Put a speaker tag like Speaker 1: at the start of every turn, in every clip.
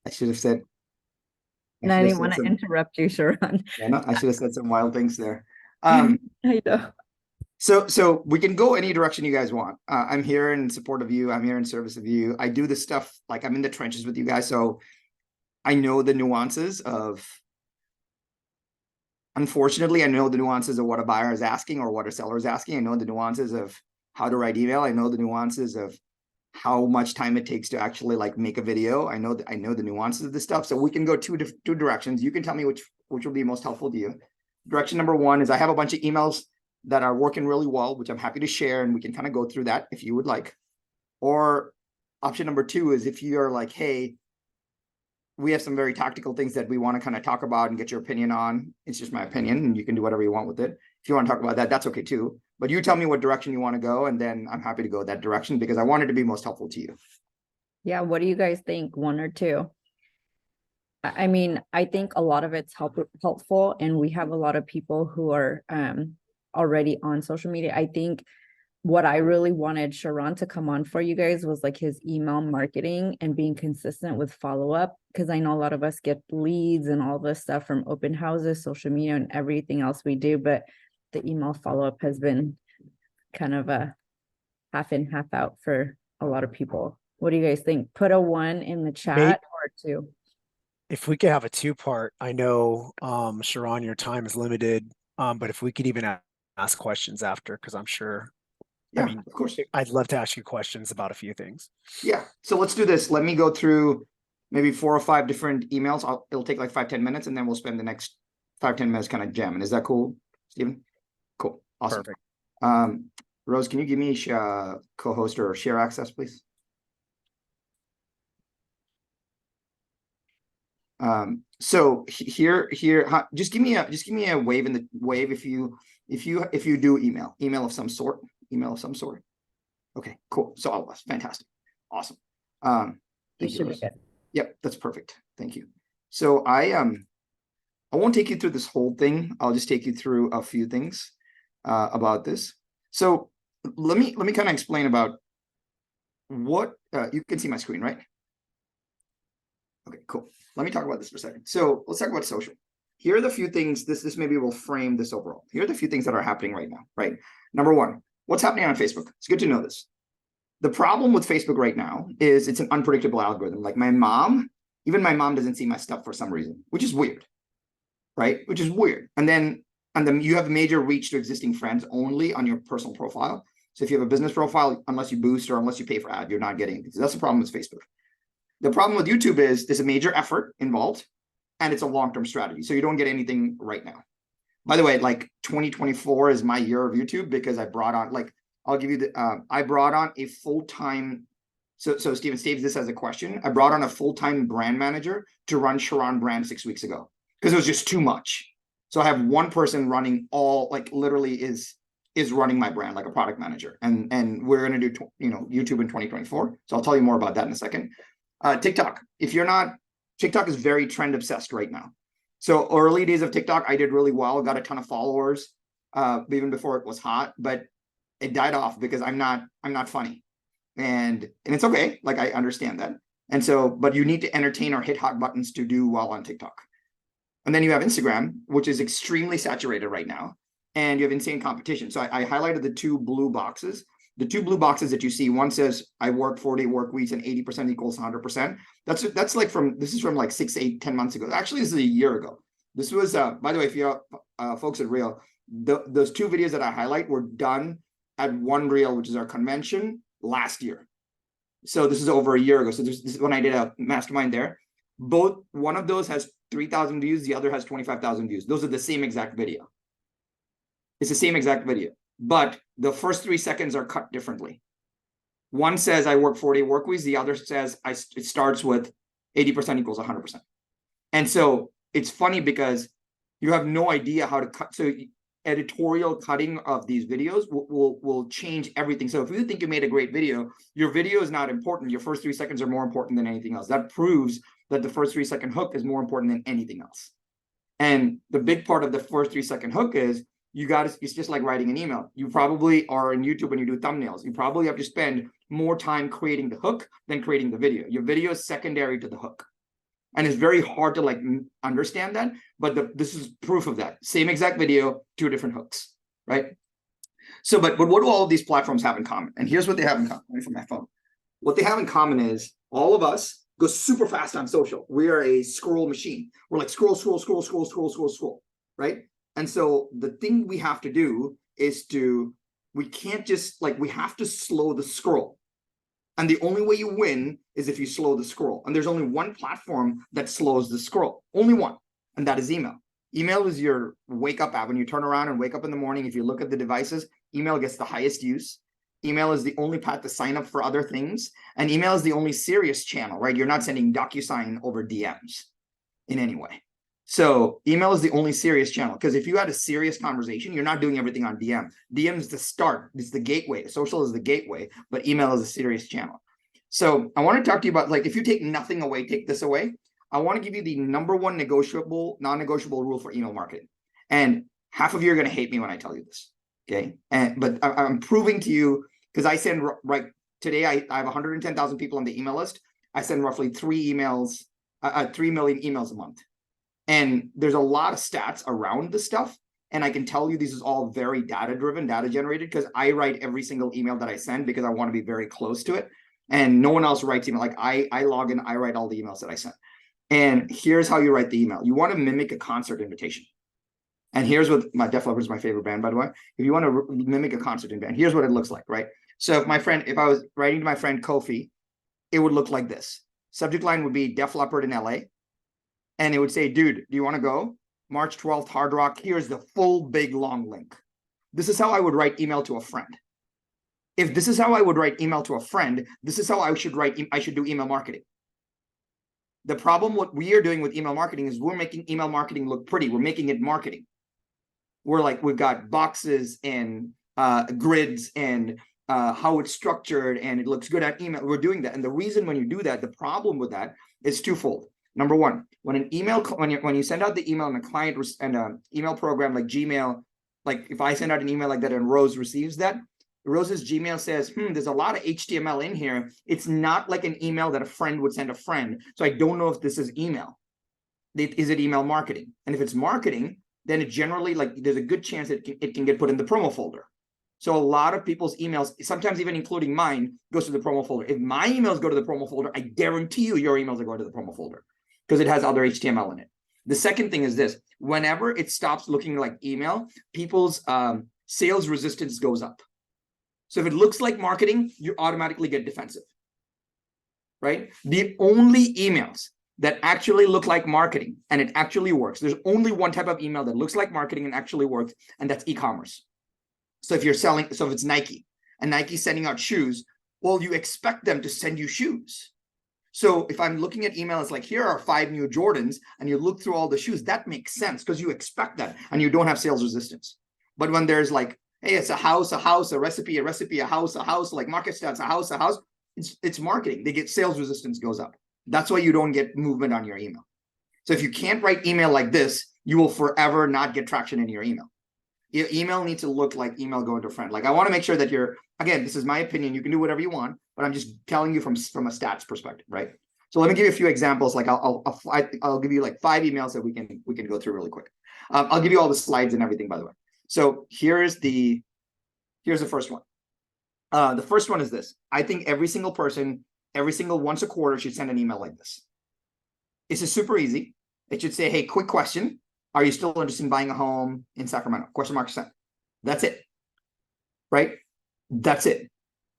Speaker 1: I should have said, I
Speaker 2: And I
Speaker 1: should have
Speaker 2: didn't
Speaker 1: said
Speaker 2: want to
Speaker 1: some,
Speaker 2: interrupt you, Sharran.
Speaker 1: yeah, no, I should have said some wild things there. Um,
Speaker 2: I know.
Speaker 1: so we can go any direction you guys want. I'm here in support of you. I'm here in service of you. I do this stuff, like I'm in the trenches with you guys. So I know the nuances of, unfortunately, I know the nuances of what a buyer is asking or what a seller is asking. I know the nuances of how to write email. I know the nuances of how much time it takes to actually like make a video. I know the nuances of this stuff. So we can go two directions. You can tell me which will be most helpful to you. Direction number one is I have a bunch of emails that are working really well, which I'm happy to share, and we can kind of go through that if you would like. Or option number two is if you're like, hey, we have some very tactical things that we want to kind of talk about and get your opinion on. It's just my opinion, and you can do whatever you want with it. If you want to talk about that, that's okay too. But you tell me what direction you want to go, and then I'm happy to go that direction because I want it to be most helpful to you.
Speaker 2: Yeah, what do you guys think? One or two? I mean, I think a lot of it's helpful, and we have a lot of people who are already on social media. I think what I really wanted Sharran to come on for you guys was like his email marketing and being consistent with follow-up, because I know a lot of us get leads and all this stuff from open houses, social media, and everything else we do, but the email follow-up has been kind of a half in, half out for a lot of people. What do you guys think? Put a 1 in the
Speaker 3: Maybe
Speaker 2: chat or 2.
Speaker 3: if we could have a two-part, I know, Sharran, your time is limited, but if we could even ask questions after, because I'm sure, I
Speaker 1: Yeah,
Speaker 3: mean,
Speaker 1: of course.
Speaker 3: I'd love to ask you questions about a few things.
Speaker 1: Yeah. So let's do this. Let me go through maybe 4 or 5 different emails. It'll take like 5-10 minutes, and then we'll spend the next 5-10 minutes kind of jamming. Is that cool, Stephen? Cool. Awesome.
Speaker 3: Perfect.
Speaker 1: Rose, can you give me co-host or share access, please? So here, just give me a wave in the wave if you do email of some sort, Okay, cool. So all of us, fantastic, awesome. Thank you, Rose. Yep, that's perfect. Thank you. So I won't take you through this whole thing. I'll just take you through a few things about this. So let me kind of explain about what you can see my screen, right? Okay, cool. Let me talk about this for a second. So let's talk about social. Here are the few things, this maybe will frame this overall. Here are the few things that are happening right now, right? Number one, what's happening on Facebook? It's good to know this. The problem with Facebook right now is it's an unpredictable algorithm. Like even my mom doesn't see my stuff for some reason, which is weird, right? Which is weird. And then you have major reach to existing friends only on your personal profile. So if you have a business profile, unless you boost or unless you pay for ad, you're not getting it. So that's the problem with Facebook. The problem with YouTube is there's a major effort involved and it's a long-term strategy. So you don't get anything right now. By the way, like 2024 is my year of YouTube because I brought on, like, I'll give you the, I brought on a full-time, so Steven staves this as a question. I brought on a full-time brand manager to run Sharran brand 6 weeks ago because it was just too much. So I have one person running all, like literally is running my brand like a product manager. And we're going to do, YouTube in 2024. So I'll tell you more about that in a second. TikTok. If you're not, TikTok is very trend obsessed right now. So early days of TikTok, I did really well, got a ton of followers, even before it was hot, but it died off because I'm not funny. And it's okay. Like I understand that. And so, but you need to entertain or hit hot buttons to do well on TikTok. And then you have Instagram, which is extremely saturated right now. And you have insane competition. So I highlighted the 2 blue boxes. The 2 blue boxes that you see, one says I work 4-day work weeks and 80% equals 100%. That's like this is from like 6, 8, 10 months ago. Actually, this is a year ago. This was, by the way, if you're folks at Reel, those 2 videos that I highlight were done at One Reel, which is our convention last year. So this is over a year ago. So this is when I did a mastermind there. One of those has 3,000 views. The other has 25,000 views. Those are the same exact video. It's the same exact video. But the first 3 seconds are cut differently. One says I work 40 work weeks. The other says it starts with 80% equals 100%. And so it's funny because you have no idea how to cut. So editorial cutting of these videos will change everything. So if you think you made a great video, your video is not important. Your first 3 seconds are more important than anything else. That proves that the first 3-second hook is more important than anything else. And the big part of the first 3-second hook is it's just like writing an email. You probably are in YouTube when you do thumbnails. You probably have to spend more time creating the hook than creating the video. Your video is secondary to the hook. And it's very hard to like understand that, but this is proof of that. Same exact video, 2 different hooks, right? So, but what do all of these platforms have in common? And here's what they have in common. Let me from my phone. What they have in common is all of us go super fast on social. We are a scroll machine. We're like scroll, right? And so the thing we have to do is we can't just like, we have to slow the scroll. And the only way you win is if you slow the scroll. And there's only one platform that slows the scroll, only one, and that is email. Email is your wake up app. When you turn around and wake up in the morning, if you look at the devices, email gets the highest use. Email is the only path to sign up for other things. And email is the only serious channel, right? You're not sending DocuSign over DMs in any way. So email is the only serious channel, because if you had a serious conversation, you're not doing everything on DM. DM is the start, it's the gateway. Social is the gateway, but email is a serious channel. So I want to talk to you about, like, if you take nothing away, take this away. I want to give you the #1 negotiable, non-negotiable rule for email marketing. And half of you are going to hate me when I tell you this, okay? But I'm proving to you, because I send, right, today I have 110,000 people on the email list. I send roughly 3 million emails a month. And there's a lot of stats around this stuff. And I can tell you this is all very data-driven, data-generated, because I write every single email that I send because I want to be very close to it. And no one else writes email. Like I log in, I write all the emails that I send. And here's how you write the email. You want to mimic a concert invitation. And here's what my Def Leppard is my favorite band, by the way. If you want to mimic a concert invitation, here's what it looks like, right? So if I was writing to my friend Kofi, it would look like this. Subject line would be Def Leppard in LA. And it would say, dude, do you want to go? March 12th, Hard Rock. Here's the full big long link. This is how I would write email to a friend. If this is how I would write email to a friend, this is how I should do email marketing. The problem, what we are doing with email marketing is we're making email marketing look pretty. We're making it marketing. We're like, we've got boxes and grids and how it's structured and it looks good at email. We're doing that. And the reason when you do that, the problem with that is twofold. Number one, when you send out the email and a client and an email program like Gmail, like if I send out an email like that and Rose receives that, Rose's Gmail says, there's a lot of HTML in here. It's not like an email that a friend would send a friend. So I don't know if this is email. Is it email marketing? And if it's marketing, then it generally, like, there's a good chance it can get put in the promo folder. So a lot of people's emails, sometimes even including mine, goes to the promo folder. If my emails go to the promo folder, I guarantee you your emails are going to the promo folder because it has other HTML in it. The second thing is this: whenever it stops looking like email, people's sales resistance goes up. So if it looks like marketing, you automatically get defensive, right? The only emails that actually look like marketing and it actually works, there's only one type of email that looks like marketing and actually works, and that's e-commerce. So if you're selling, so if it's Nike and Nike's sending out shoes, well, you expect them to send you shoes. So if I'm looking at email, it's like, here are 5 new Jordans, and you look through all the shoes, that makes sense because you expect that and you don't have sales resistance. But when there's like, hey, it's a house, a recipe, a house, like market stats, a house, it's marketing. They get sales resistance goes up. That's why you don't get movement on your email. So if you can't write email like this, you will forever not get traction in your email. Your email needs to look like email going to a friend. Like, I want to make sure that again, this is my opinion. You can do whatever you want, but I'm just telling you from a stats perspective, right? So let me give you a few examples. Like I'll give you like 5 emails that we can go through really quick. I'll give you all the slides and everything, by the way. So here's the first one. The first one is this. I think every single person, once a quarter, should send an email like this. This is super easy. It should say, hey, quick question. Are you still interested in buying a home in Sacramento? ? That's it. Right? That's it.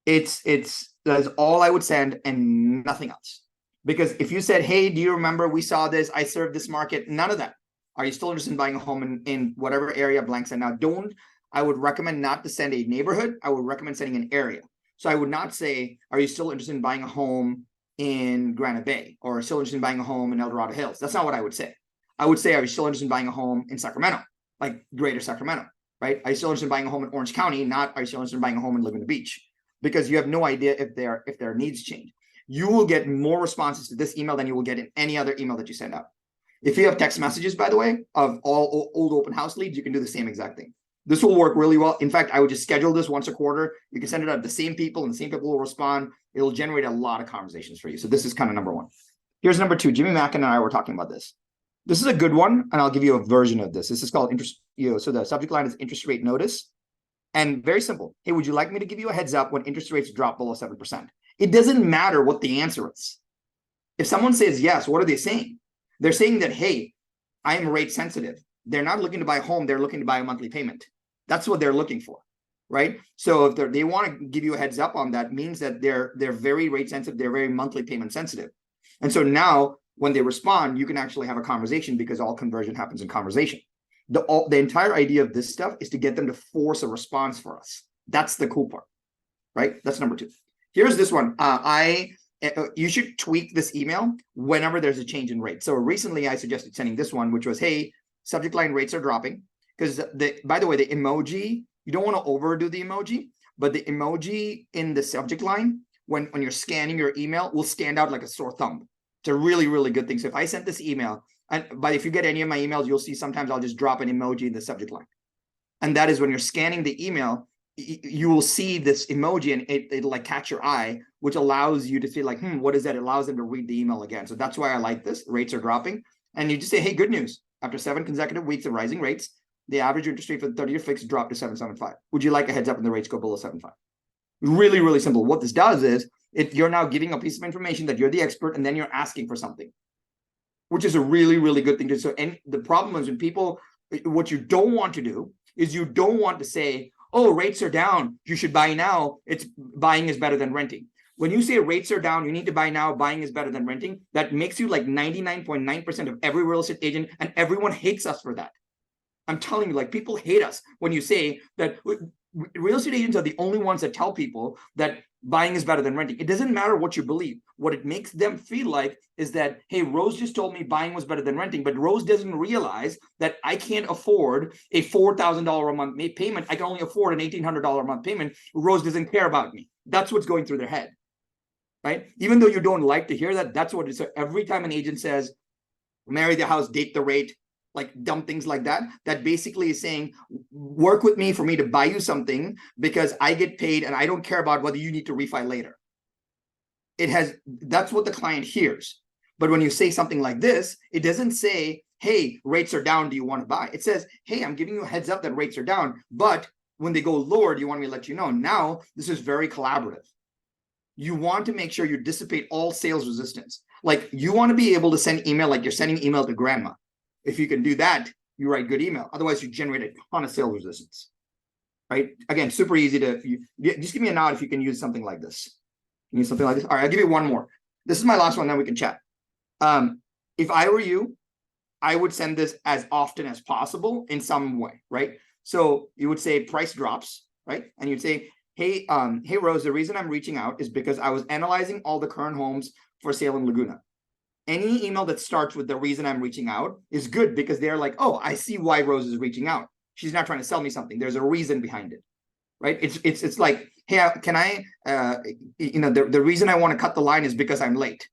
Speaker 1: That's all I would send and nothing else. Because if you said, hey, do you remember we saw this? I served this market. None of that. Are you still interested in buying a home in whatever area blank send? Now, I would recommend not to send a neighborhood. I would recommend sending an area. So I would not say, are you still interested in buying a home in Granite Bay or still interested in buying a home in El Dorado Hills? That's not what I would say. I would say, are you still interested in buying a home in Sacramento, like greater Sacramento, right? Are you still interested in buying a home in Orange County? Not, are you still interested in buying a home in Laguna Beach? Because you have no idea if their needs change. You will get more responses to this email than you will get in any other email that you send out. If you have text messages, by the way, of all old open house leads, you can do the same exact thing. This will work really well. In fact, I would just schedule this once a quarter. You can send it out to the same people and the same people will respond. It'll generate a lot of conversations for you. So this is kind of number 1. Here's number 2. Jimmy Mackin and I were talking about this. This is a good one, and I'll give you a version of this. This is called interest, so the subject line is interest rate notice. And very simple. Hey, would you like me to give you a heads up when interest rates drop below 7%? It doesn't matter what the answer is. If someone says yes, what are they saying? They're saying that, hey, I am rate sensitive. They're not looking to buy a home. They're looking to buy a monthly payment. That's what they're looking for, right? So if they want to give you a heads up on that, means that they're very rate sensitive. They're very monthly payment sensitive. And so now when they respond, you can actually have a conversation, because all conversion happens in conversation. The entire idea of this stuff is to get them to force a response for us. That's the cool part, right? That's number 2. Here's this one. You should tweak this email whenever there's a change in rate. So recently I suggested sending this one, which was, hey, subject line rates are dropping. Because by the way, the emoji, you don't want to overdo the emoji, but the emoji in the subject line, when you're scanning your email, will stand out like a sore thumb. It's a really, really good thing. So if I sent this email, but if you get any of my emails, you'll see sometimes I'll just drop an emoji in the subject line. And that is when you're scanning the email, you will see this emoji and it'll like catch your eye, which allows you to see like, what is that? It allows them to read the email again. So that's why I like this. Rates are dropping. And you just say, hey, good news. After 7 consecutive weeks of rising rates, the average interest rate for the 30-year fixed dropped to 7.75. Would you like a heads up when the rates go below 7.5? Really, really simple. What this does is you're now giving a piece of information that you're the expert, and then you're asking for something, which is a really, really good thing to do. So, and the problem is when people, what you don't want to do is you don't want to say, oh, rates are down, you should buy now. It's buying is better than renting. When you say rates are down, you need to buy now, buying is better than renting, that makes you like 99.9% of every real estate agent, and everyone hates us for that. I'm telling you, like, people hate us when you say that real estate agents are the only ones that tell people that buying is better than renting. It doesn't matter what you believe. What it makes them feel like is that, hey, Rose just told me buying was better than renting, but Rose doesn't realize that I can't afford a $4,000 a month payment. I can only afford an $1,800 a month payment. Rose doesn't care about me. That's what's going through their head, right? Even though you don't like to hear that, that's what it is. So every time an agent says, marry the house, date the rate, like dumb things like that, that basically is saying, work with me for me to buy you something because I get paid and I don't care about whether you need to refi later. That's what the client hears. But when you say something like this, it doesn't say, hey, rates are down, do you want to buy? It says, hey, I'm giving you a heads up that rates are down, but when they go lower, do you want me to let you know? Now, this is very collaborative. You want to make sure you dissipate all sales resistance. Like, you want to be able to send email like you're sending email to grandma. If you can do that, you write good email. Otherwise, you generate a ton of sales resistance, right? Again, super easy to, just give me a nod if you can use something like this. Can you use something like this? All right, I'll give you one more. This is my last one, then we can chat. If I were you, I would send this as often as possible in some way, right? So you would say price drops, right? And you'd say, hey, Rose, the reason I'm reaching out is because I was analyzing all the current homes for sale in Laguna. Any email that starts with the reason I'm reaching out is good, because they're like, oh, I see why Rose is reaching out. She's not trying to sell me something. There's a reason behind it, right? It's like, hey, can I, the reason I want to cut the line is because I'm late.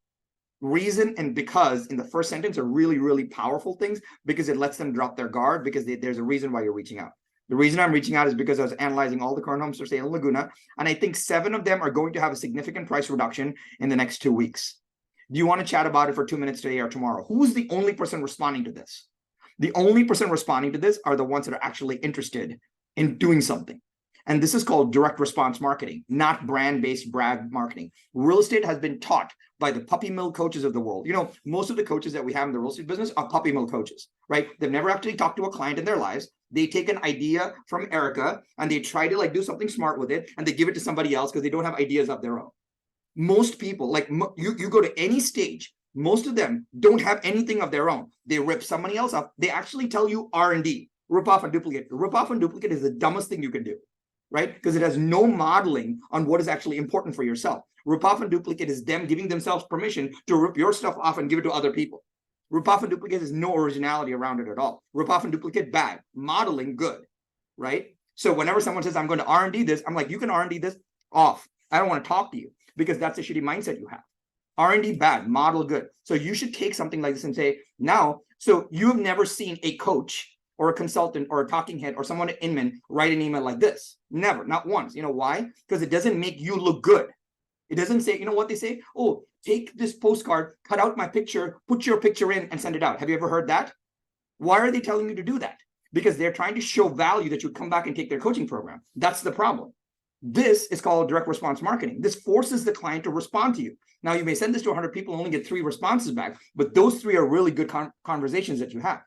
Speaker 1: Reason and because in the first sentence are really, really powerful things, because it lets them drop their guard, because there's a reason why you're reaching out. The reason I'm reaching out is because I was analyzing all the current homes for sale in Laguna, and I think 7 of them are going to have a significant price reduction in the next 2 weeks. Do you want to chat about it for 2 minutes today or tomorrow? Who's the only person responding to this? The only person responding to this are the ones that are actually interested in doing something. And this is called direct response marketing, not brand-based brand marketing. Real estate has been taught by the puppy mill coaches of the world. Most of the coaches that we have in the real estate business are puppy mill coaches, right? They've never actually talked to a client in their lives. They take an idea from Erica and they try to do something smart with it, and they give it to somebody else because they don't have ideas of their own. Most people, you go to any stage, most of them don't have anything of their own. They rip somebody else off. They actually tell you R&D, rip off and duplicate. Rip off and duplicate is the dumbest thing you can do, right? Because it has no modeling on what is actually important for yourself. Rip off and duplicate is them giving themselves permission to rip your stuff off and give it to other people. Rip off and duplicate is no originality around it at all. Rip off and duplicate, bad. Modeling, good, right? So whenever someone says, I'm going to R&D this, I'm like, you can R&D this, off. I don't want to talk to you, because that's a shitty mindset you have. R&D, bad. Model, good. So you should take something like this and say, now, so you have never seen a coach or a consultant or a talking head or someone at Inman write an email like this. Never, not once. You know why? Because it doesn't make you look good. It doesn't say, you know what they say? Oh, take this postcard, cut out my picture, put your picture in and send it out. Have you ever heard that? Why are they telling you to do that? Because they're trying to show value that you would come back and take their coaching program. That's the problem. This is called direct response marketing. This forces the client to respond to you. Now, you may send this to 100 people and only get 3 responses back, but those 3 are really good conversations that you have.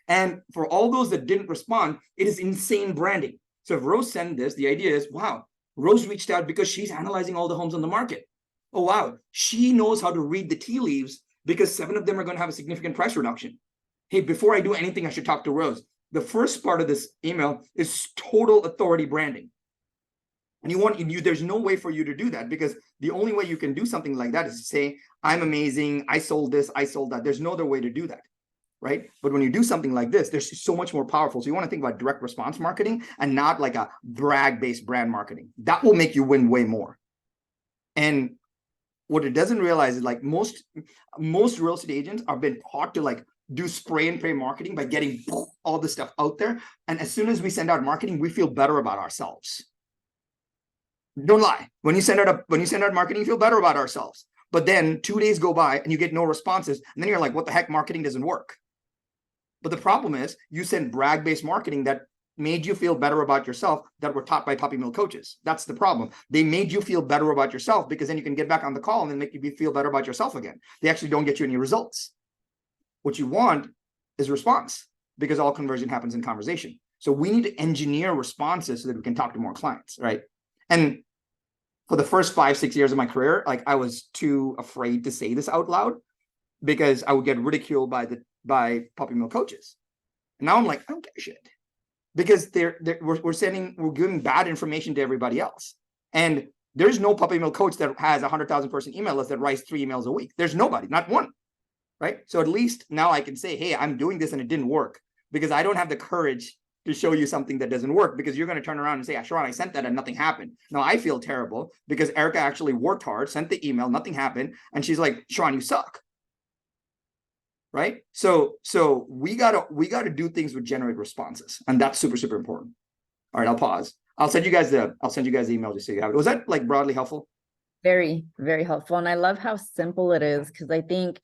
Speaker 1: And for all those that didn't respond, it is insane branding. So if Rose sent this, the idea is, wow, Rose reached out because she's analyzing all the homes on the market. Oh, wow, she knows how to read the tea leaves because 7 of them are going to have a significant price reduction. Hey, before I do anything, I should talk to Rose. The first part of this email is total authority branding. And there's no way for you to do that, because the only way you can do something like that is to say, I'm amazing, I sold this, I sold that. There's no other way to do that, right? But when you do something like this, there's so much more powerful. So you want to think about direct response marketing and not like a brag-based brand marketing. That will make you win way more. And what it doesn't realize is, like, most real estate agents are been taught to like do spray and pray marketing by getting all this stuff out there. And as soon as we send out marketing, we feel better about ourselves. Don't lie. When you send out marketing, you feel better about ourselves. But then 2 days go by and you get no responses. And then you're like, what the heck? Marketing doesn't work. But the problem is you send brag-based marketing that made you feel better about yourself, that were taught by puppy mill coaches. That's the problem. They made you feel better about yourself because then you can get back on the call and then make you feel better about yourself again. They actually don't get you any results. What you want is response, because all conversion happens in conversation. So we need to engineer responses so that we can talk to more clients, right? And for the first 5-6 years of my career, like, I was too afraid to say this out loud because I would get ridiculed by puppy mill coaches. And now I'm like, I don't give a shit, because we're giving bad information to everybody else. And there's no puppy mill coach that has 100,000 person email list that writes 3 emails a week. There's nobody, not one, right? So at least now I can say, hey, I'm doing this and it didn't work, because I don't have the courage to show you something that doesn't work, because you're going to turn around and say, Sharran, I sent that and nothing happened. Now I feel terrible because Erica actually worked hard, sent the email, nothing happened. And she's like, Sharran, you suck. Right? So we gotta do things with generate responses. And that's super, super important. All right, I'll pause. I'll send you guys the email just so you have it. Was that like broadly helpful?
Speaker 2: Very, very helpful. And I love how simple it is, because I think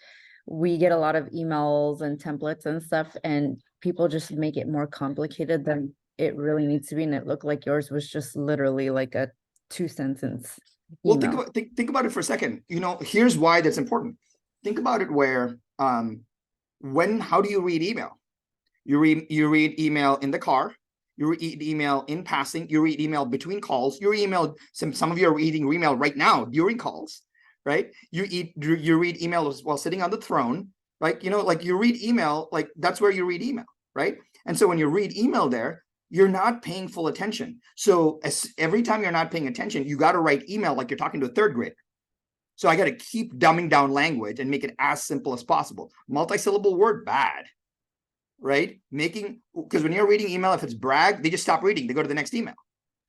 Speaker 2: we get a lot of emails and templates and stuff, and people just make it more complicated than it really needs to be. And it looked like yours was just literally like a 2-sentence email.
Speaker 1: Well, think about it for a second. Here's why that's important. Think about it where how do you read email? You read email in the car. You read email in passing. You read email between calls. You read some of you are reading email right now during calls, right? You read email while sitting on the throne, right? Like, you read email, like, that's where you read email, right? And so when you read email there, you're not paying full attention. So every time you're not paying attention, you got to write email like you're talking to a 3rd grader. So I got to keep dumbing down language and make it as simple as possible. Multi-syllable word, bad, right? Because when you're reading email, if it's brag, they just stop reading. They go to the next email.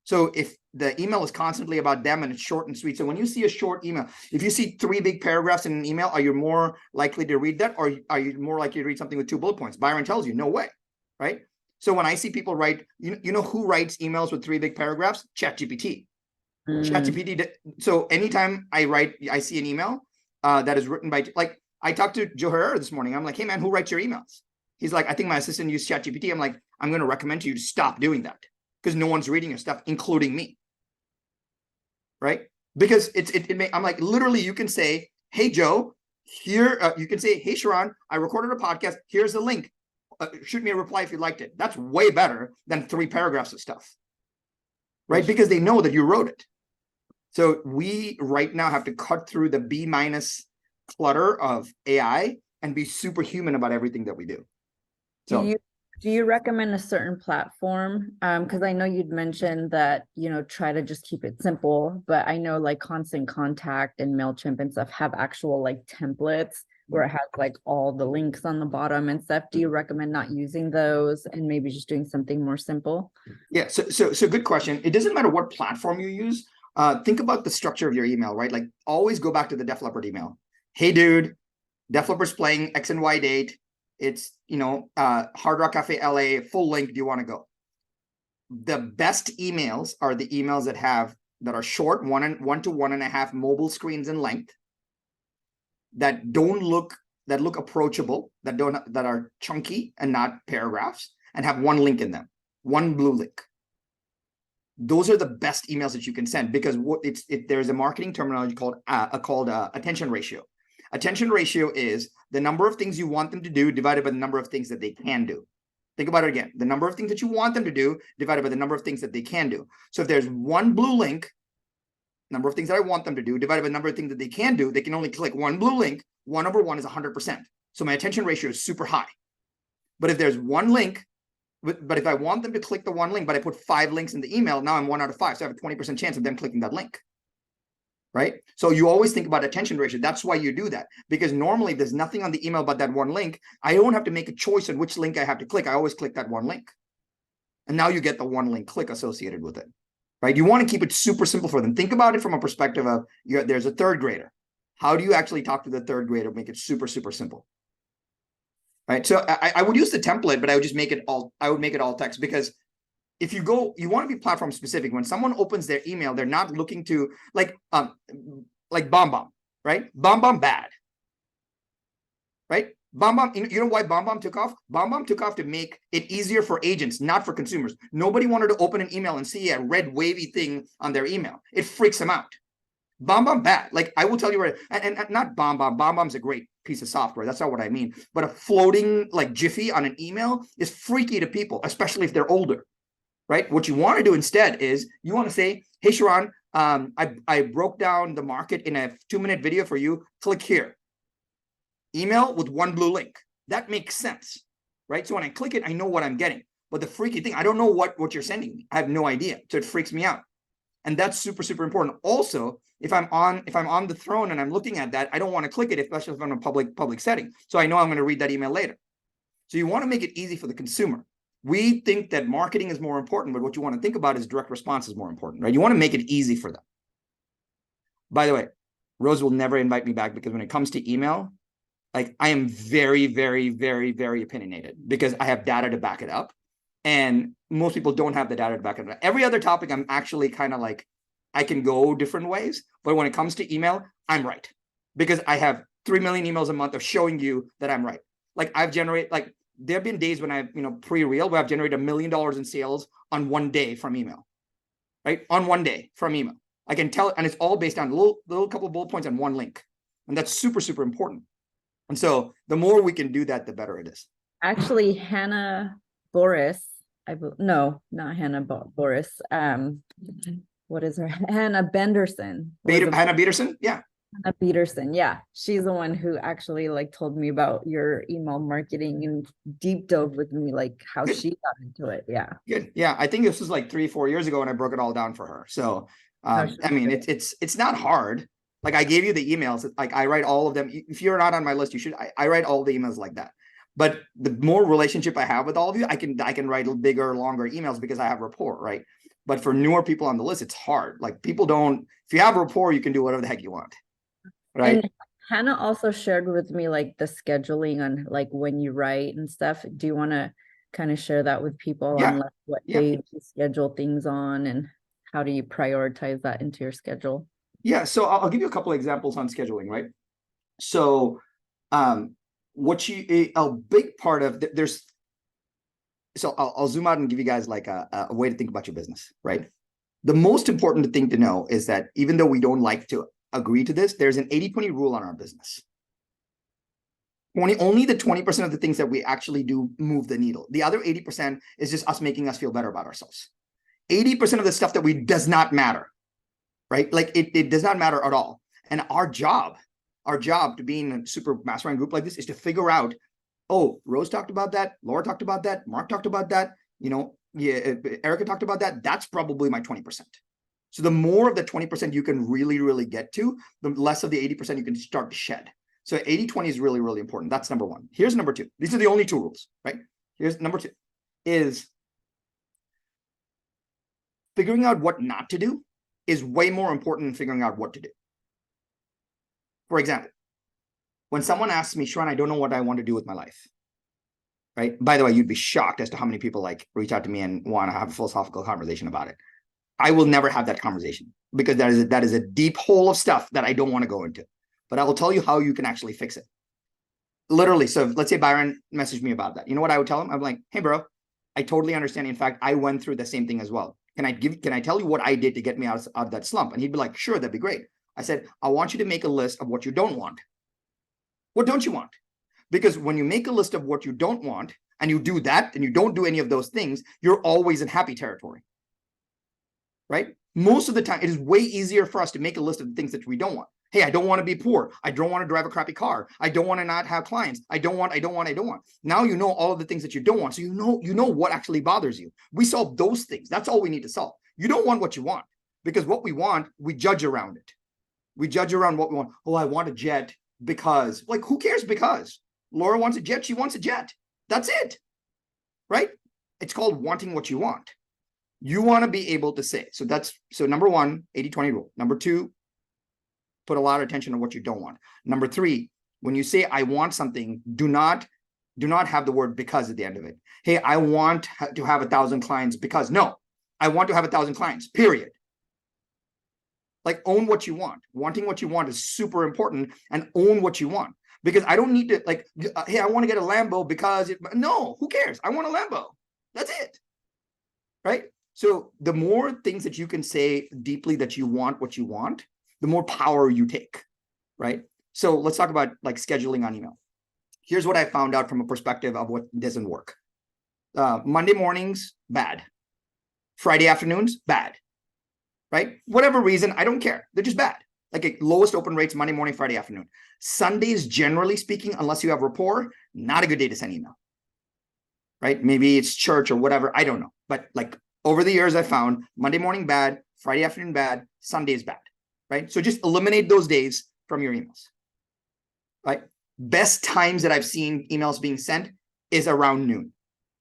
Speaker 1: So if the email is constantly about them and it's short and sweet. So when you see a short email, if you see 3 big paragraphs in an email, are you more likely to read that? Or are you more likely to read something with 2 bullet points? Byron tells you, no way, right? So when I see people write, you know who writes emails with 3 big paragraphs? ChatGPT. ChatGPT. So anytime I see an email that is written by, like, I talked to Joe Herrera this morning. I'm like, hey man, who writes your emails? He's like, I think my assistant used ChatGPT. I'm like, I'm going to recommend to you to stop doing that, because no one's reading your stuff, including me. Right? Because I'm like, literally, you can say, hey Joe, here, you can say, hey Sharran, I recorded a podcast. Here's the link. Shoot me a reply if you liked it. That's way better than 3 paragraphs of stuff. Right? Because they know that you wrote it. So we right now have to cut through the B- clutter of AI and be superhuman about everything that we do. So
Speaker 2: do you recommend a certain platform? Because I know you'd mentioned that, try to just keep it simple, but I know like Constant Contact and MailChimp and stuff have actual like templates where it has like all the links on the bottom and stuff. Do you recommend not using those and maybe just doing something more simple?
Speaker 1: Yeah. So good question. It doesn't matter what platform you use. Think about the structure of your email, right? Like, always go back to the Def Leppard email. Hey, dude, Def Leppard's playing X and Y date. It's, Hard Rock Cafe LA, full link. Do you want to go? The best emails are the emails that are short, 1 to 1.5 mobile screens in length, that look approachable, that are chunky and not paragraphs, and have one link in them, one blue link. Those are the best emails that you can send, because there's a marketing terminology called attention ratio. Attention ratio is the number of things you want them to do divided by the number of things that they can do. Think about it again. The number of things that you want them to do divided by the number of things that they can do. So if there's one blue link, number of things that I want them to do divided by the number of things that they can do, they can only click one blue link. 1/1 is 100%. So my attention ratio is super high. But if there's one link, but if I want them to click the one link, but I put 5 links in the email, now I'm 1 out of 5. So I have a 20% chance of them clicking that link. Right? So you always think about attention ratio. That's why you do that, because normally there's nothing on the email but that one link. I don't have to make a choice on which link I have to click. I always click that one link. And now you get the one link click associated with it. Right? You want to keep it super simple for them. Think about it from a perspective of there's a third grader. How do you actually talk to the third grader? Make it super, super simple. Right? So I would use the template, but I would just make it all text, because if you want to be platform specific. When someone opens their email, they're not looking to like BombBomb, right? BombBomb bad, right? BombBomb, you know why BombBomb took off? BombBomb took off to make it easier for agents, not for consumers. Nobody wanted to open an email and see a red wavy thing on their email. It freaks them out. BombBomb bad. Like, I will tell you, and not BombBomb. BombBomb's a great piece of software. That's not what I mean. But a floating like Jiffy on an email is freaky to people, especially if they're older. Right? What you want to do instead is you want to say, hey, Sharran, I broke down the market in a 2-minute video for you. Click here. Email with one blue link. That makes sense. Right? So when I click it, I know what I'm getting. But the freaky thing, I don't know what you're sending me. I have no idea. So it freaks me out. And that's super, super important. Also, if I'm on the throne and I'm looking at that, I don't want to click it, especially if I'm in a public setting. So I know I'm going to read that email later. So you want to make it easy for the consumer. We think that marketing is more important, but what you want to think about is direct response is more important, right? You want to make it easy for them. By the way, Rose will never invite me back, because when it comes to email, like, I am very, very, very, very opinionated, because I have data to back it up. And most people don't have the data to back it up. Every other topic, I'm actually kind of like, I can go different ways. But when it comes to email, I'm right, because I have 3 million emails a month of showing you that I'm right. Like, I've generated, like, there have been days when pre-real, where I've generated $1 million in sales on one day from email, right? On one day from email. I can tell, and it's all based on little couple of bullet points and one link. And that's super, super important. And so the more we can do that, the better it is.
Speaker 2: Actually, Hannah Boris, no, not Hannah Boris. What is her? Hannah Benderson.
Speaker 1: Hannah Peterson? Yeah.
Speaker 2: Hannah Peterson, yeah, she's the one who actually like told me about your email marketing and deep dove with me, like how she got into it. Yeah,
Speaker 1: good. Yeah, I think this was like 3-4 years ago when I broke it all down for her. So I mean, it's not hard. Like, I gave you the emails. Like, I write all of them. If you're not on my list, you should. I write all the emails like that. But the more relationship I have with all of you, I can write bigger, longer emails, because I have rapport, right? But for newer people on the list, it's hard. Like, people don't. If you have rapport, you can do whatever the heck you want. Right.
Speaker 2: And Hannah also shared with me like the scheduling on like when you write and stuff. Do you want to kind of share that with people on like what days you schedule things on, and how do you prioritize that into your schedule?
Speaker 1: Yeah, so I'll give you a couple of examples on scheduling, right? So a big part of I'll zoom out and give you guys like a way to think about your business, right? The most important thing to know is that even though we don't like to agree to this, there's an 80-20 rule on our business. Only the 20% of the things that we actually do move the needle. The other 80% is just us making us feel better about ourselves. 80% of the stuff that does not matter, right? Like, it does not matter at all. And our job to be in a super mastermind group like this is to figure out, oh, Rose talked about that, Laura talked about that, Mark talked about that, Erica talked about that. That's probably my 20%. So the more of the 20% you can really, really get to, the less of the 80% you can start to shed. So 80-20 is really, really important. That's number one. Here's number two. These are the only 2 rules, right? Here's number 2 is figuring out what not to do is way more important than figuring out what to do. For example, when someone asks me, Sharran, I don't know what I want to do with my life, right? By the way, you'd be shocked as to how many people like reach out to me and want to have a philosophical conversation about it. I will never have that conversation, because that is a deep hole of stuff that I don't want to go into. but I will tell you how you can actually fix it. Literally. So let's say Byron messaged me about that. You know what I would tell him? I'm like, hey, bro, I totally understand. In fact, I went through the same thing as well. Can I tell you what I did to get me out of that slump? And he'd be like, sure, that'd be great. I said, I want you to make a list of what you don't want. What don't you want? Because when you make a list of what you don't want and you do that and you don't do any of those things, you're always in happy territory, right? Most of the time, it is way easier for us to make a list of the things that we don't want. Hey, I don't want to be poor. I don't want to drive a crappy car. I don't want to not have clients. I don't want. Now you know all of the things that you don't want. So you know what actually bothers you. We solve those things. That's all we need to solve. You don't want what you want, because what we want, we judge around it. We judge around what we want. Oh, I want a jet because, like, who cares? Because Laura wants a jet. She wants a jet. That's it, right? It's called wanting what you want. You want to be able to say, so number one, 80-20 rule. Number two, put a lot of attention on what you don't want. Number three, when you say I want something, do not have the word because at the end of it. Hey, I want to have 1,000 clients because. No, I want to have 1,000 clients, period. Like, own what you want. Wanting what you want is super important, and own what you want. Because I don't need to, like, hey, I want to get a Lambo because no, who cares? I want a Lambo. That's it, right? So the more things that you can say deeply that you want what you want, the more power you take, right? So let's talk about like scheduling on email. Here's what I found out from a perspective of what doesn't work. Monday mornings, bad. Friday afternoons, bad, right? Whatever reason, I don't care. They're just bad. Like, lowest open rates, Monday morning, Friday afternoon. Sundays, generally speaking, unless you have rapport, not a good day to send email, right? Maybe it's church or whatever. I don't know. But like, over the years, I found Monday morning bad, Friday afternoon bad, Sundays bad, right? So just eliminate those days from your emails, right? Best times that I've seen emails being sent is around noon.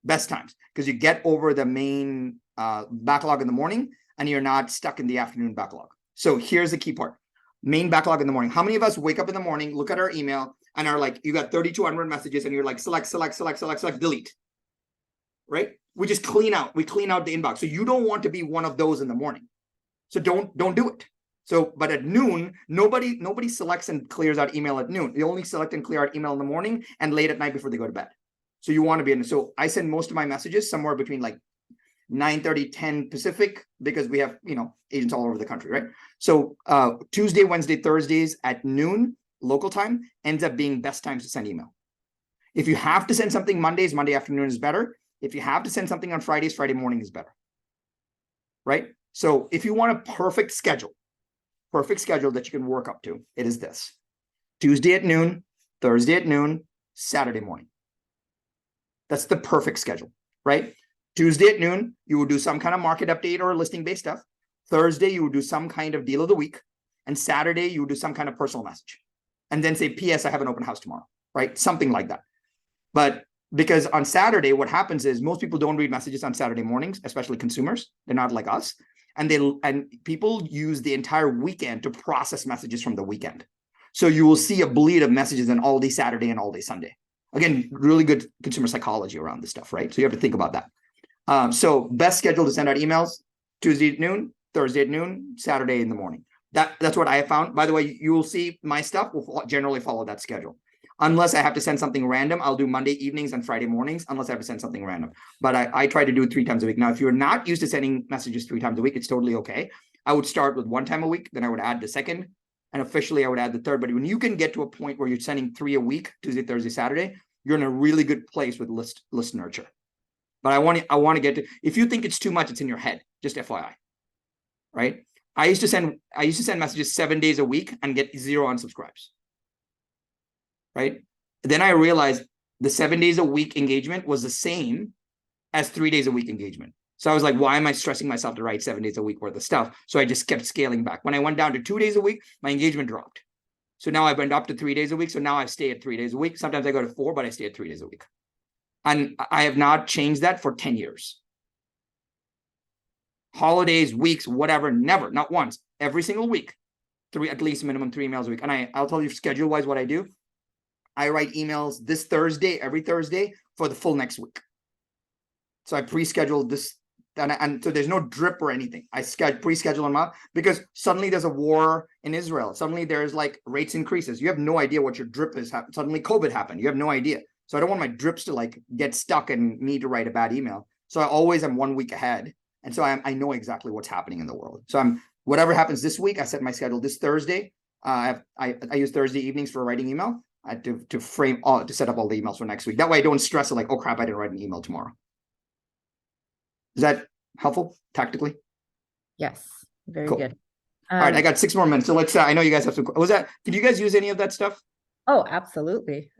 Speaker 1: Best times, because you get over the main backlog in the morning and you're not stuck in the afternoon backlog. So here's the key part. Main backlog in the morning. How many of us wake up in the morning, look at our email, and are like, you got 3,200 messages, and you're like, select, delete, right? We just clean out. We clean out the inbox. So you don't want to be one of those in the morning. So don't do it. So, but at noon, nobody selects and clears out email at noon. They only select and clear out email in the morning and late at night before they go to bed. So you want to be in. So I send most of my messages somewhere between like 9:30, 10 Pacific, because we have, agents all over the country, right? So Tuesday, Wednesday, Thursdays at noon local time ends up being best times to send email. If you have to send something Mondays, Monday afternoon is better. If you have to send something on Fridays, Friday morning is better, right? So if you want a perfect schedule that you can work up to, it is this: Tuesday at noon, Thursday at noon, Saturday morning. That's the perfect schedule, right? Tuesday at noon, you will do some kind of market update or listing-based stuff. Thursday, you will do some kind of deal of the week. And Saturday, you will do some kind of personal message. And then say, P.S., I have an open house tomorrow, right? Something like that. But because on Saturday, what happens is most people don't read messages on Saturday mornings, especially consumers. They're not like us. And people use the entire weekend to process messages from the weekend. So you will see a bleed of messages on all day Saturday and all day Sunday. Again, really good consumer psychology around this stuff, right? So you have to think about that. So best schedule to send out emails: Tuesday at noon, Thursday at noon, Saturday in the morning. That's what I have found. By the way, you will see my stuff will generally follow that schedule. Unless I have to send something random, I'll do Monday evenings and Friday mornings, unless I have to send something random. But I try to do it 3 times a week. Now, if you're not used to sending messages 3 times a week, it's totally okay. I would start with 1 time a week, then I would add the second, and officially I would add the third. But when you can get to a point where you're sending 3 a week, Tuesday, Thursday, Saturday, you're in a really good place with list nurture. But I want to get to, if you think it's too much, it's in your head, just FYI, right? I used to send messages 7 days a week and get 0 unsubscribes, right? Then I realized the 7 days a week engagement was the same as 3 days a week engagement. So I was like, why am I stressing myself to write 7 days a week worth of stuff? So I just kept scaling back. When I went down to 2 days a week, my engagement dropped. So now I went up to 3 days a week. So now I stay at 3 days a week. Sometimes I go to 4, but I stay at 3 days a week. And I have not changed that for 10 years. Holidays, weeks, whatever, never, not once, every single week, at least minimum 3 emails a week. And I'll tell you schedule-wise what I do. I write emails this Thursday, every Thursday for the full next week. So I pre-schedule this and so there's no drip or anything. I pre-schedule them out because suddenly there's a war in Israel. Suddenly there's like rates increases. You have no idea what your drip is. Suddenly COVID happened. You have no idea. So I don't want my drips to like get stuck and me to write a bad email. So I always am 1 week ahead. And so I know exactly what's happening in the world. So whatever happens this week, I set my schedule this Thursday. I use Thursday evenings for writing email to set up all the emails for next week. That way I don't stress it like, oh crap, I didn't write an email tomorrow. Is that helpful tactically?
Speaker 2: Yes, very
Speaker 1: Cool.
Speaker 2: good.
Speaker 1: All right, I got 6 more minutes. So let's, I know you guys have some, did you guys use any of that stuff?
Speaker 2: Oh, absolutely.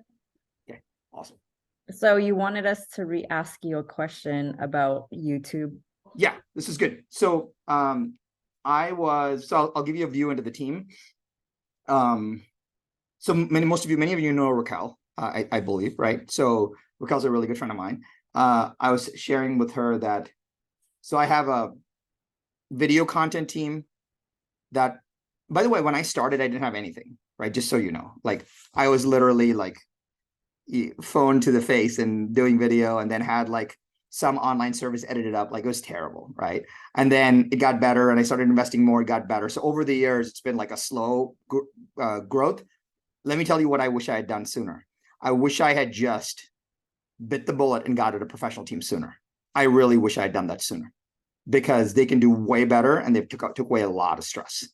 Speaker 1: Okay, awesome.
Speaker 2: So you wanted us to re-ask you a question about YouTube.
Speaker 1: Yeah, this is good. So I'll give you a view into the team. So many of you know Raquel, I believe, right? So Raquel's a really good friend of mine. I was sharing with her that, so I have a video content team that, by the way, when I started, I didn't have anything, right? Just so you know, like I was literally like phone to the face and doing video, and then had like some online service edited up. Like it was terrible, right? And then it got better and I started investing more, it got better. So over the years, it's been like a slow growth. Let me tell you what I wish I had done sooner. I wish I had just bit the bullet and got it a professional team sooner. I really wish I had done that sooner, because they can do way better and they've took away a lot of stress.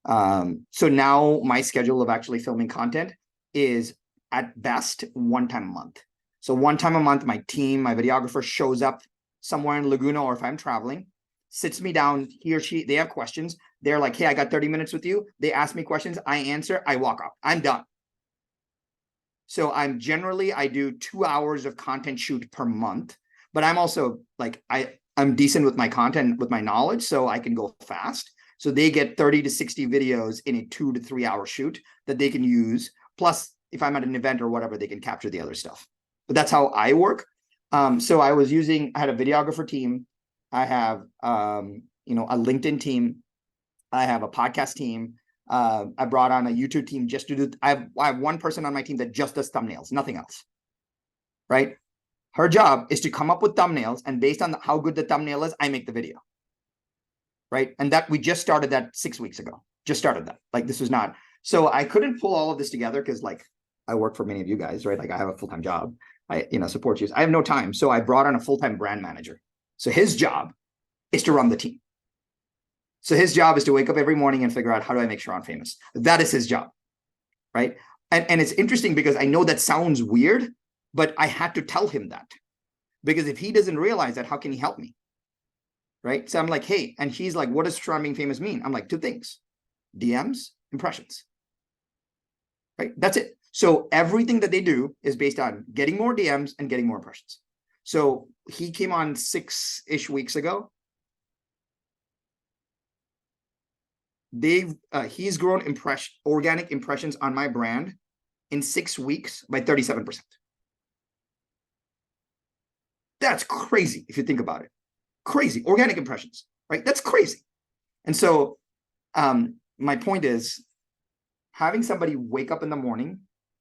Speaker 1: So now my schedule of actually filming content is at best 1 time a month. So 1 time a month, my team, my videographer shows up somewhere in Laguna, or if I'm traveling, sits me down, he or she, they have questions. They're like, hey, I got 30 minutes with you. They ask me questions, I answer, I walk out, I'm done. So I do 2 hours of content shoot per month, but I'm also like, I'm decent with my content, with my knowledge, so I can go fast. So they get 30 to 60 videos in a 2 to 3 hour shoot that they can use. Plus, if I'm at an event or whatever, they can capture the other stuff. But that's how I work. So I had a videographer team. I have, a LinkedIn team. I have a podcast team. I brought on a YouTube team just to do, I have one person on my team that just does thumbnails, nothing else, right? Her job is to come up with thumbnails, and based on how good the thumbnail is, I make the video, right? And that we just started that 6 weeks ago, just started that. Like this was not, so I couldn't pull all of this together because like I work for many of you guys, right? Like I have a full-time job, I support you. I have no time. So I brought on a full-time brand manager. So his job is to run the team. So his job is to wake up every morning and figure out, how do I make Sharran famous? That is his job, right? And it's interesting because I know that sounds weird, but I had to tell him that, because if he doesn't realize that, how can he help me? Right? So I'm like, hey, and he's like, what does Sharran being famous mean? I'm like, 2 things, DMs, impressions, right? That's it. So everything that they do is based on getting more DMs and getting more impressions. So he came on 6-ish weeks ago. He's grown organic impressions on my brand in 6 weeks by 37%. That's crazy if you think about it. Crazy organic impressions, right? That's crazy. And so my point is, having somebody wake up in the morning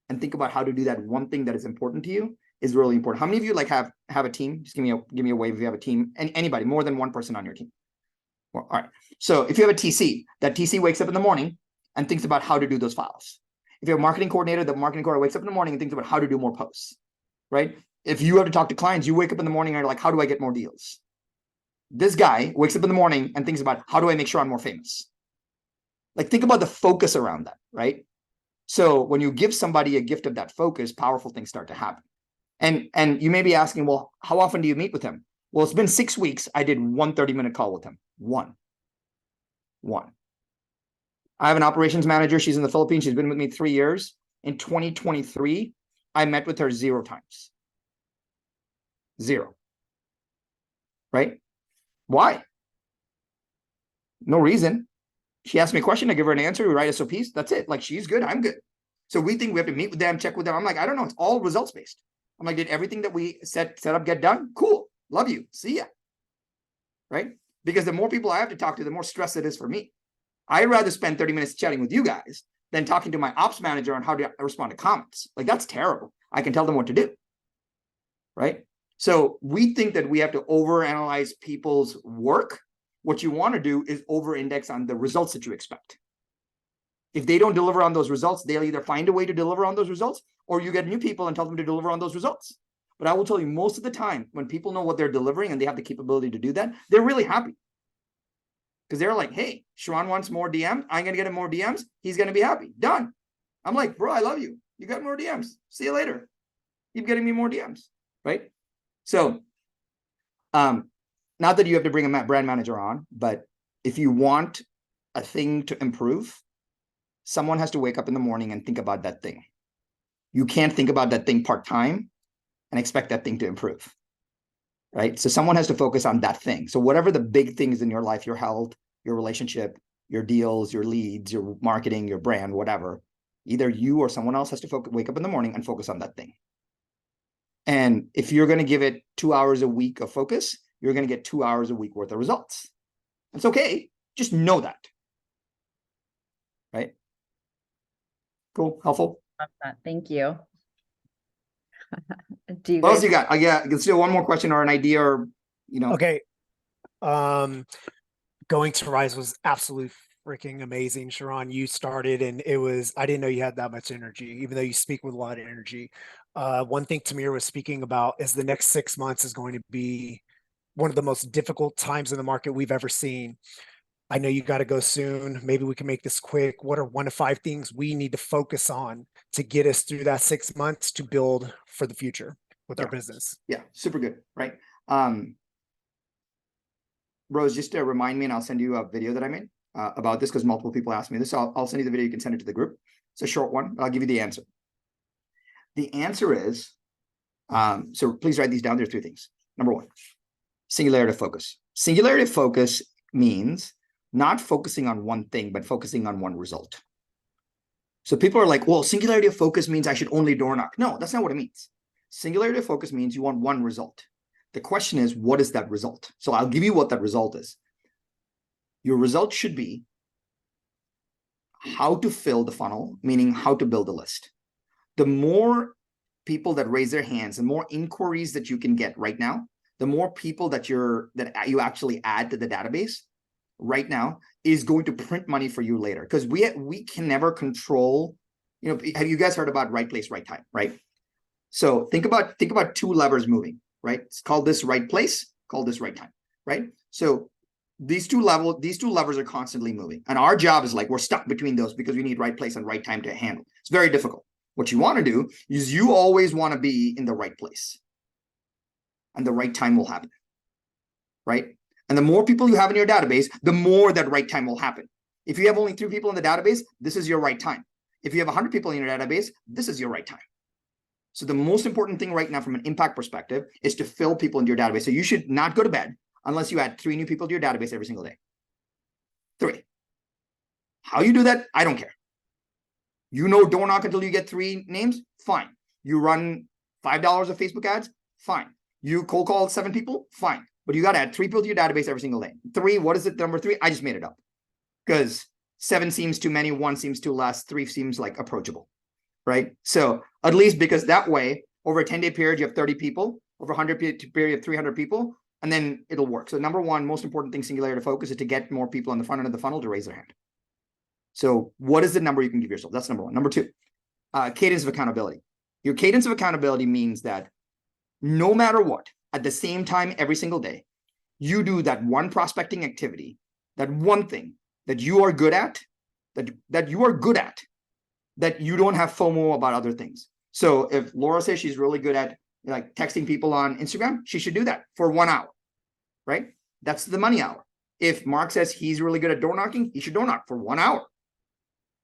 Speaker 1: and think about how to do that one thing that is important to you is really important. How many of you like have a team? Just give me a wave if you have a team. And anybody, more than one person on your team. Well, all right. So if you have a TC, that TC wakes up in the morning and thinks about how to do those files. If you have a marketing coordinator, the marketing coordinator wakes up in the morning and thinks about how to do more posts, right? If you have to talk to clients, you wake up in the morning and are like, how do I get more deals? This guy wakes up in the morning and thinks about, how do I make sure I'm more famous? Like, think about the focus around that, right? So when you give somebody a gift of that focus, powerful things start to happen. And you may be asking, well, how often do you meet with him? Well, it's been 6 weeks. I did 1 30-minute call with him. One. I have an operations manager. She's in the Philippines. She's been with me 3 years. In 2023, I met with her 0 times. 0. Right? Why? No reason. She asked me a question. I give her an answer. We write SOPs. That's it. Like, she's good. I'm good. So we think we have to meet with them, check with them. I'm like, I don't know. It's all results based. I'm like, did everything that we set up get done? Cool. Love you. See ya. Right? Because the more people I have to talk to, the more stress it is for me. I'd rather spend 30 minutes chatting with you guys than talking to my ops manager on how to respond to comments. Like, that's terrible. I can tell them what to do. Right? So we think that we have to overanalyze people's work. What you want to do is over-index on the results that you expect. If they don't deliver on those results, they'll either find a way to deliver on those results, or you get new people and tell them to deliver on those results. But I will tell you, most of the time, when people know what they're delivering and they have the capability to do that, they're really happy. Because they're like, hey, Sharran wants more DMs. I'm going to get him more DMs. He's going to be happy. Done. I'm like, bro, I love you. You got more DMs. See you later. Keep getting me more DMs, right? So, not that you have to bring a brand manager on, but if you want a thing to improve, someone has to wake up in the morning and think about that thing. You can't think about that thing part-time and expect that thing to improve, right? So someone has to focus on that thing. So whatever the big things in your life, your health, your relationship, your deals, your leads, your marketing, your brand, whatever, either you or someone else has to wake up in the morning and focus on that thing. And if you're going to give it 2 hours a week of focus, you're going to get 2 hours a week worth of results. It's okay. Just know that. Right? Cool. Helpful?
Speaker 2: Love that. Thank you. Do you
Speaker 1: What else
Speaker 2: guys
Speaker 1: you got? Yeah, let's do one more question or an idea, or
Speaker 3: Okay. Going to Rise was absolutely freaking amazing. Sharran, you started and I didn't know you had that much energy, even though you speak with a lot of energy. One thing Tamir was speaking about is the next 6 months is going to be one of the most difficult times in the market we've ever seen. I know you got to go soon. Maybe we can make this quick. What are 1 to 5 things we need to focus on to get us through that 6 months to build for the future with our business?
Speaker 1: Yeah, super good, right? Rose, just to remind me, and I'll send you a video that I made about this because multiple people asked me this. So I'll send you the video. You can send it to the group. It's a short one, but I'll give you the answer. The answer is, so please write these down. There are 3 things. Number 1, singularity of focus. Singularity of focus means not focusing on one thing, but focusing on one result. So people are like, well, singularity of focus means I should only door knock. No, that's not what it means. Singularity of focus means you want one result. The question is, what is that result? So I'll give you what that result is. Your result should be how to fill the funnel, meaning how to build a list. The more people that raise their hands, the more inquiries that you can get right now, the more people that you actually add to the database right now is going to print money for you later. Because we can never control, have you guys heard about right place, right time, right? So think about 2 levers moving, right? It's called this right place, called this right time, right? So these two levers are constantly moving. And our job is we're stuck between those because we need right place and right time to handle. It's very difficult. What you want to do is you always want to be in the right place. And the right time will happen, right? And the more people you have in your database, the more that right time will happen. If you have only 3 people in the database, this is your right time. If you have 100 people in your database, this is your right time. So the most important thing right now from an impact perspective is to fill people into your database. So you should not go to bed unless you add 3 new people to your database every single day. 3. How you do that, I don't care. Door knock until you get 3 names, fine. You run $5 of Facebook ads, fine. You cold call 7 people, fine. But you got to add 3 people to your database every single day. 3, what is it? Number 3, I just made it up. Because 7 seems too many, 1 seems too less, 3 seems approachable, right? So at least because that way, over a 10-day period, you have 30 people. Over a 100-day period, you have 300 people. And then it'll work. So number 1, most important thing, singularity focus, is to get more people on the front end of the funnel to raise their hand. So what is the number you can give yourself? That's number 1. Number 2, cadence of accountability. Your cadence of accountability means that no matter what, at the same time every single day, you do that one prospecting activity, that one thing that you are good at, that you don't have FOMO about other things. So if Laura says she's really good at texting people on Instagram, she should do that for 1 hour, right? That's the money hour. If Mark says he's really good at door knocking, he should door knock for 1 hour.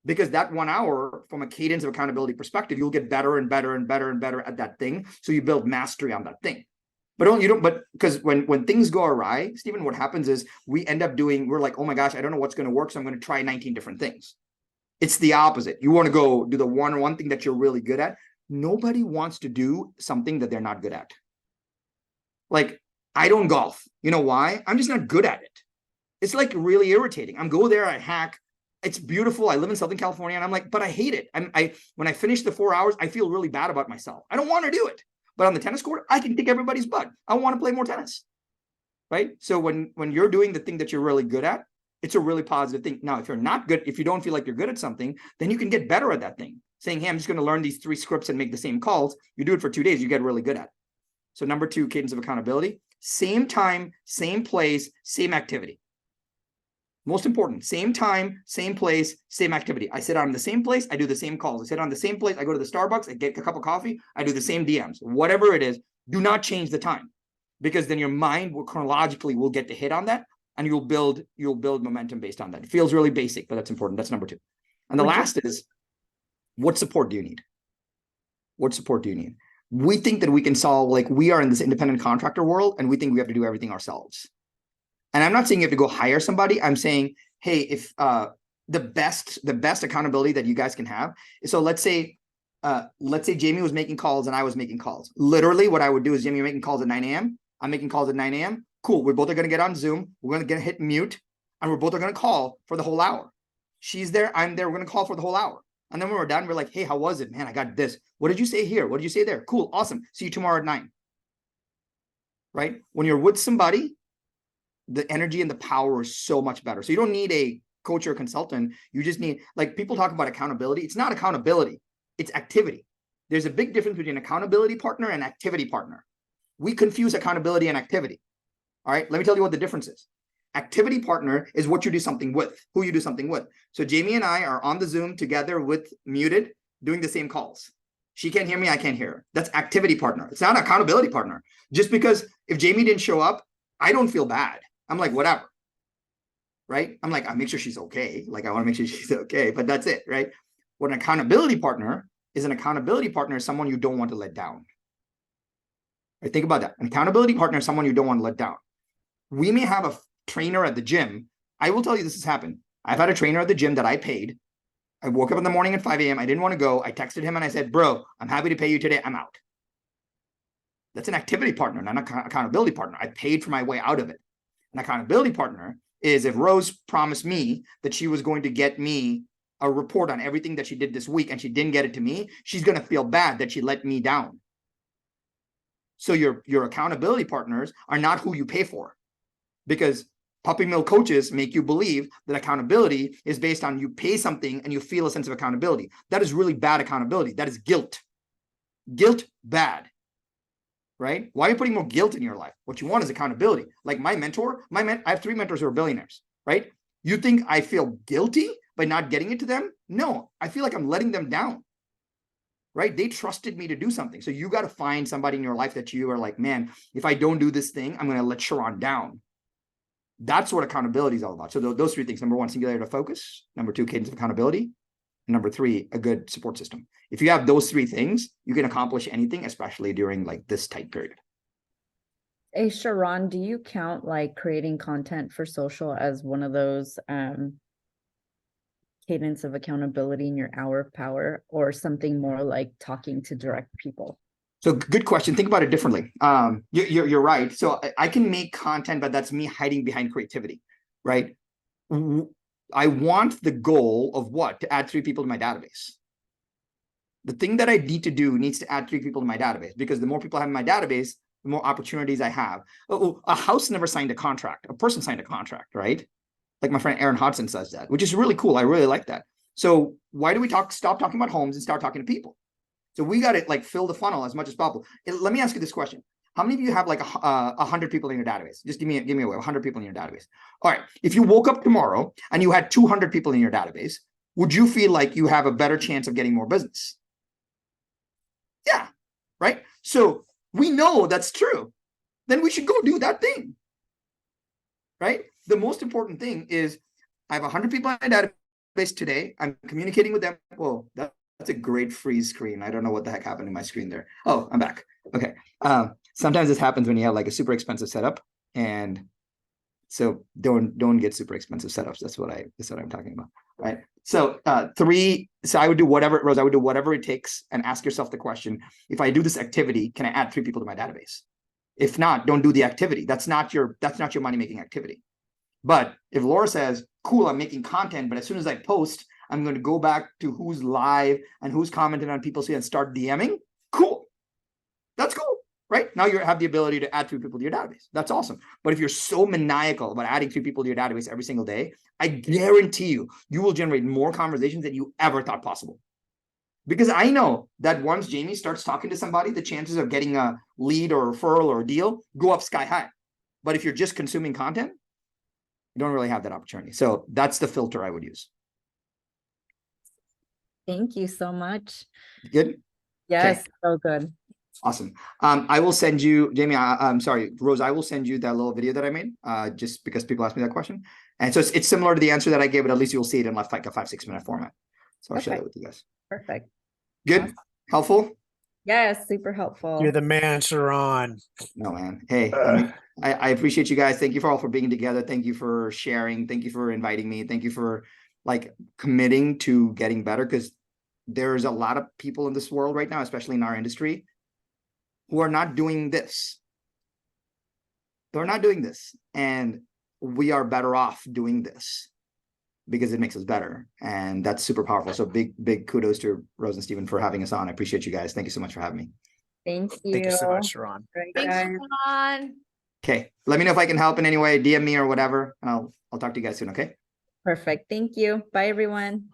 Speaker 1: Because that 1 hour, from a cadence of accountability perspective, you'll get better and better and better and better at that thing. So you build mastery on that thing. But because when things go awry, Stephen, what happens is we're like, oh my gosh, I don't know what's going to work. So I'm going to try 19 different things. It's the opposite. You want to go do the one thing that you're really good at. Nobody wants to do something that they're not good at. I don't golf. You know why? I'm just not good at it. It's really irritating. I'm go there, I hack. It's beautiful. I live in Southern California and I'm but I hate it. When I finish the 4 hours, I feel really bad about myself. I don't want to do it, But on the tennis court, I can kick everybody's butt. I want to play more tennis. Right? So when you're doing the thing that you're really good at, it's a really positive thing. Now, if you're not good, if you don't feel like you're good at something, then you can get better at that thing. Saying, hey, I'm just going to learn these 3 scripts and make the same calls. You do it for 2 days, you get really good at it. So number 2, cadence of accountability. Same time, same place, same activity. Most important, same time, same place, same activity. I sit on the same place, I do the same calls. I sit on the same place, I go to the Starbucks, I get a cup of coffee, I do the same DMs. Whatever it is, do not change the time, because then your mind will chronologically will get to hit on that, and you'll build momentum based on that. It feels really basic, but that's important. That's number 2. And the last is, what support do you need? What support do you need? We think that we can solve, like, we are in this independent contractor world, and we think we have to do everything ourselves. And I'm not saying you have to go hire somebody. I'm saying, hey, if the best accountability that you guys can have is, so let's say Jamie was making calls and I was making calls. Literally what I would do is, Jamie, you're making calls at 9 a.m. I'm making calls at 9 a.m. Cool. We're both are going to get on Zoom. We're going to hit mute, and we're both are going to call for the whole hour. She's there. I'm there. We're going to call for the whole hour. And then when we're done, we're like, hey, how was it? Man, I got this. What did you say here? What did you say there? Cool. Awesome. See you tomorrow at 9. Right? When you're with somebody, the energy and the power is so much better. So you don't need a coach or a consultant. You just need, like, people talk about accountability. It's not accountability. It's activity. There's a big difference between an accountability partner and activity partner. We confuse accountability and activity. All right. Let me tell you what the difference is. Activity partner is what you do something with, who you do something with. So Jamie and I are on the Zoom together with muted, doing the same calls. She can't hear me. I can't hear her. That's activity partner. It's not accountability partner. Just because if Jamie didn't show up, I don't feel bad. I'm like, whatever. Right? I'm like, I make sure she's okay. Like, I want to make sure she's okay, but that's it. Right? What an accountability partner is someone you don't want to let down. Right? Think about that. An accountability partner is someone you don't want to let down. We may have a trainer at the gym. I will tell you this has happened. I've had a trainer at the gym that I paid. I woke up in the morning at 5 a.m. I didn't want to go. I texted him and I said, bro, I'm happy to pay you today. I'm out. That's an activity partner, not an accountability partner. I paid for my way out of it. An accountability partner is if Rose promised me that she was going to get me a report on everything that she did this week and she didn't get it to me, she's going to feel bad that she let me down. So your accountability partners are not who you pay for, because puppy mill coaches make you believe that accountability is based on you pay something and you feel a sense of accountability. That is really bad accountability. That is guilt. Guilt, bad. Right? Why are you putting more guilt in your life? What you want is accountability. Like my mentor, I have 3 mentors who are billionaires, right? You think I feel guilty by not getting it to them? No, I feel like I'm letting them down, right? They trusted me to do something. So you got to find somebody in your life that you are like, man, if I don't do this thing, I'm going to let Sharran down. That's what accountability is all about. So those 3 things: number 1, singularity of focus; number 2, cadence of accountability; number 3, a good support system. If you have those 3 things, you can accomplish anything, especially during like this tight period.
Speaker 2: Hey, Sharran, do you count like creating content for social as one of those cadence of accountability in your hour of power, or something more like talking to direct people?
Speaker 1: So good question. Think about it differently. You're right. So I can make content, but that's me hiding behind creativity, right? I want the goal of what? To add 3 people to my database. The thing that I need to do needs to add 3 people to my database, because the more people I have in my database, the more opportunities I have. A house never signed a contract. A person signed a contract, right? Like my friend Aaron Hodson says that, which is really cool. I really like that. So why do we stop talking about homes and start talking to people? So we got to like fill the funnel as much as possible. Let me ask you this question. How many of you have like 100 people in your database? Just give me a way, 100 people in your database. All right. If you woke up tomorrow and you had 200 people in your database, would you feel like you have a better chance of getting more business? Yeah. Right. So we know that's true. Then we should go do that thing. Right. The most important thing is I have 100 people in my database today. I'm communicating with them. Whoa, that's a great freeze screen. I don't know what the heck happened in my screen there. Oh, I'm back. Okay. Sometimes this happens when you have like a super expensive setup, and so don't get super expensive setups. That's what I'm talking about. Right. So 3. So I would do whatever, Rose. I would do whatever it takes, and ask yourself the question: if I do this activity, can I add 3 people to my database? If not, don't do the activity. That's not your money making activity. But if Laura says, cool, I'm making content, but as soon as I post, I'm going to go back to who's live and who's commented on people's feed and start DMing. Cool. That's cool, right? Now you have the ability to add 3 people to your database. That's awesome. But if you're so maniacal about adding 3 people to your database every single day, I guarantee you will generate more conversations than you ever thought possible. Because I know that once Jamie starts talking to somebody, the chances of getting a lead or a referral or a deal go up sky high. But if you're just consuming content, you don't really have that opportunity. So that's the filter I would use.
Speaker 2: Thank you so much.
Speaker 1: Good?
Speaker 2: Yes, so good.
Speaker 1: Awesome. I will send you, Jamie, I'm sorry, Rose, I will send you that little video that I made, just because people asked me that question. And so it's similar to the answer that I gave, but at least you'll see it in like a 5-6 minute format. So I'll share that with you guys.
Speaker 2: Perfect.
Speaker 1: Good?
Speaker 2: Awesome.
Speaker 1: Helpful?
Speaker 2: Yes, super helpful.
Speaker 3: You're the man, Sharran.
Speaker 1: No, man. Hey, I appreciate you guys. Thank you for all for being together. Thank you for sharing. Thank you for inviting me. Thank you for like committing to getting better, because there's a lot of people in this world right now, especially in our industry, who are not doing this. They're not doing this. And we are better off doing this because it makes us better. And that's super powerful. So big kudos to Rose and Stephen for having us on. I appreciate you guys. Thank you so much for having me.
Speaker 2: Thank you.
Speaker 3: Thank you so much, Sharran.
Speaker 2: Right,
Speaker 4: Thanks,
Speaker 2: guys.
Speaker 4: Sharran.
Speaker 1: Okay. Let me know if I can help in any way. DM me or whatever. And I'll talk to you guys soon. Okay.
Speaker 2: Perfect. Thank you. Bye, everyone.